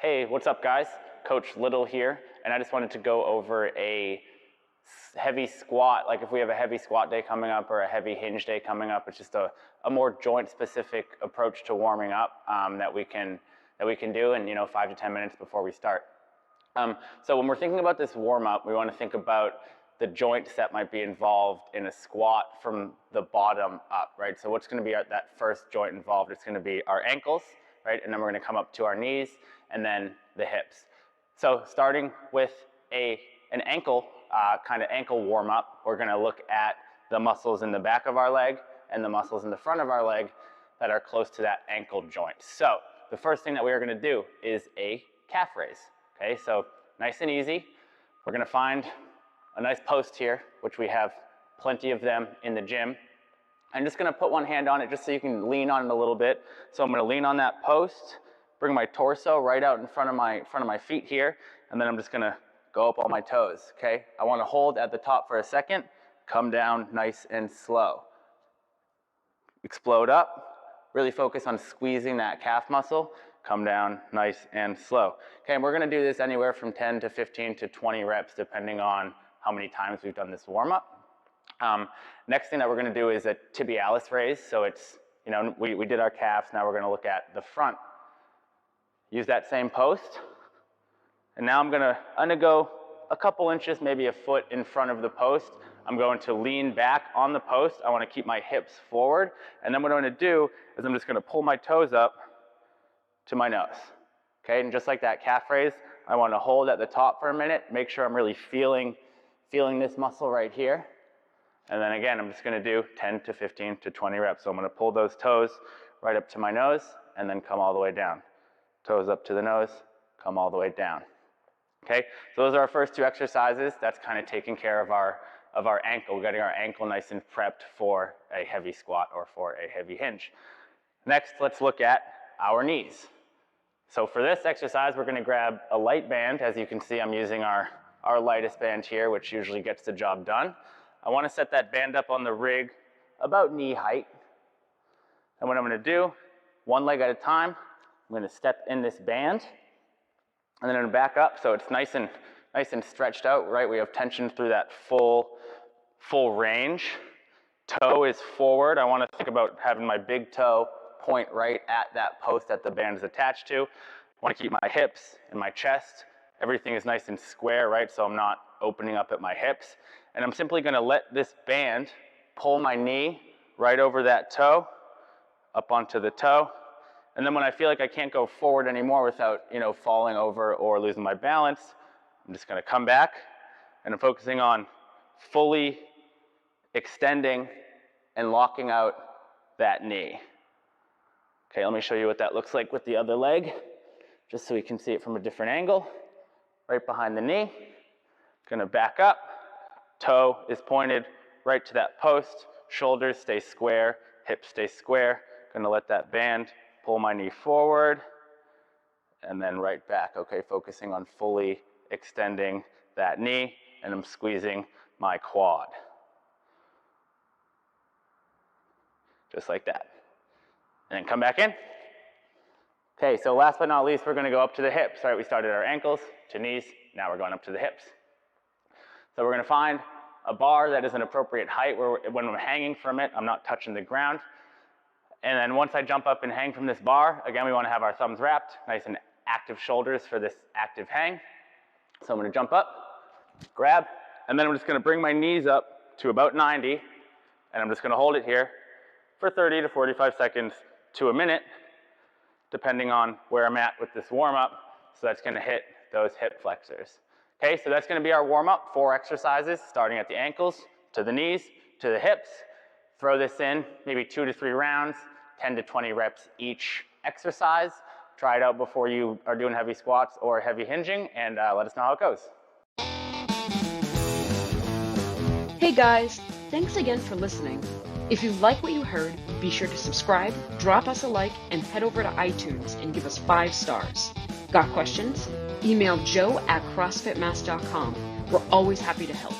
Hey, what's up guys? Coach Little here, and I just wanted to go over a heavy squat. Like if we have a heavy squat day coming up or a heavy hinge day coming up, it's just a more joint specific approach to warming up that we can do in 5 to 10 minutes before we start. So when we're thinking about this warm up, we want to think about the joints that might be involved in a squat from the bottom up, right? So what's going to be that first joint involved? It's going to be our ankles, right? And then we're going to come up to our knees and then the hips. So starting with an ankle, kind of ankle warm up, we're going to look at the muscles in the back of our leg and the muscles in the front of our leg that are close to that ankle joint. So the first thing that we are going to do is a calf raise. Okay, so nice and easy. We're going to find a nice post here, which we have plenty of them in the gym. I'm just going to put one hand on it just so you can lean on it a little bit. So I'm going to lean on that post, bring my torso right out in front of my feet here, and then I'm just going to go up on my toes. Okay, I want to hold at the top for a second, come down nice and slow. Explode up, really focus on squeezing that calf muscle, come down nice and slow. Okay, and we're going to do this anywhere from 10 to 15 to 20 reps depending on how many times we've done this warm up. Next thing that we're going to do is a tibialis raise. So it's, we did our calves, now we're going to look at the front. Use that same post. And now I'm going to go a couple inches, maybe a foot in front of the post. I'm going to lean back on the post. I want to keep my hips forward. And then what I'm going to do is I'm just going to pull my toes up to my nose. Okay, and just like that calf raise, I want to hold at the top for a minute, make sure I'm really feeling this muscle right here. And then again, I'm just going to do 10 to 15 to 20 reps. So I'm going to pull those toes right up to my nose and then come all the way down. Toes up to the nose, come all the way down. Okay, so those are our first two exercises. That's kind of taking care of our ankle, getting our ankle nice and prepped for a heavy squat or for a heavy hinge. Next, let's look at our knees. So for this exercise, we're going to grab a light band. As you can see, I'm using our lightest band here, which usually gets the job done. I want to set that band up on the rig about knee height. And what I'm going to do, one leg at a time, I'm going to step in this band, and then I'm going to back up so it's nice and stretched out, right? We have tension through that full range. Toe is forward. I want to think about having my big toe point right at that post that the band is attached to. I want to keep my hips and my chest. Everything is nice and square, right? So I'm not opening up at my hips. And I'm simply going to let this band pull my knee right over that toe, up onto the toe. And then when I feel like I can't go forward anymore without, falling over or losing my balance, I'm just going to come back and I'm focusing on fully extending and locking out that knee. Okay, let me show you what that looks like with the other leg, just so we can see it from a different angle. Right behind the knee, gonna back up, toe is pointed right to that post, shoulders stay square, hips stay square. Gonna let that band pull my knee forward, and then right back, okay, focusing on fully extending that knee, and I'm squeezing my quad. Just like that. And then come back in. Okay, so last but not least, we're going to go up to the hips, right? We started our ankles to knees, now we're going up to the hips. So we're going to find a bar that is an appropriate height where when I'm hanging from it, I'm not touching the ground. And then once I jump up and hang from this bar, again, we want to have our thumbs wrapped, nice and active shoulders for this active hang. So I'm going to jump up, grab, and then I'm just going to bring my knees up to about 90, and I'm just going to hold it here for 30 to 45 seconds to a minute, depending on where I'm at with this warm-up. So that's going to hit those hip flexors. Okay, so that's going to be our warm-up, 4 exercises, starting at the ankles, to the knees, to the hips. Throw this in, maybe 2 to 3 rounds, 10 to 20 reps each exercise. Try it out before you are doing heavy squats or heavy hinging, and let us know how it goes. Hey guys, thanks again for listening. If you like what you heard, be sure to subscribe, drop us a like, and head over to iTunes and give us 5 stars. Got questions? Email joe@crossfitmass.com. We're always happy to help.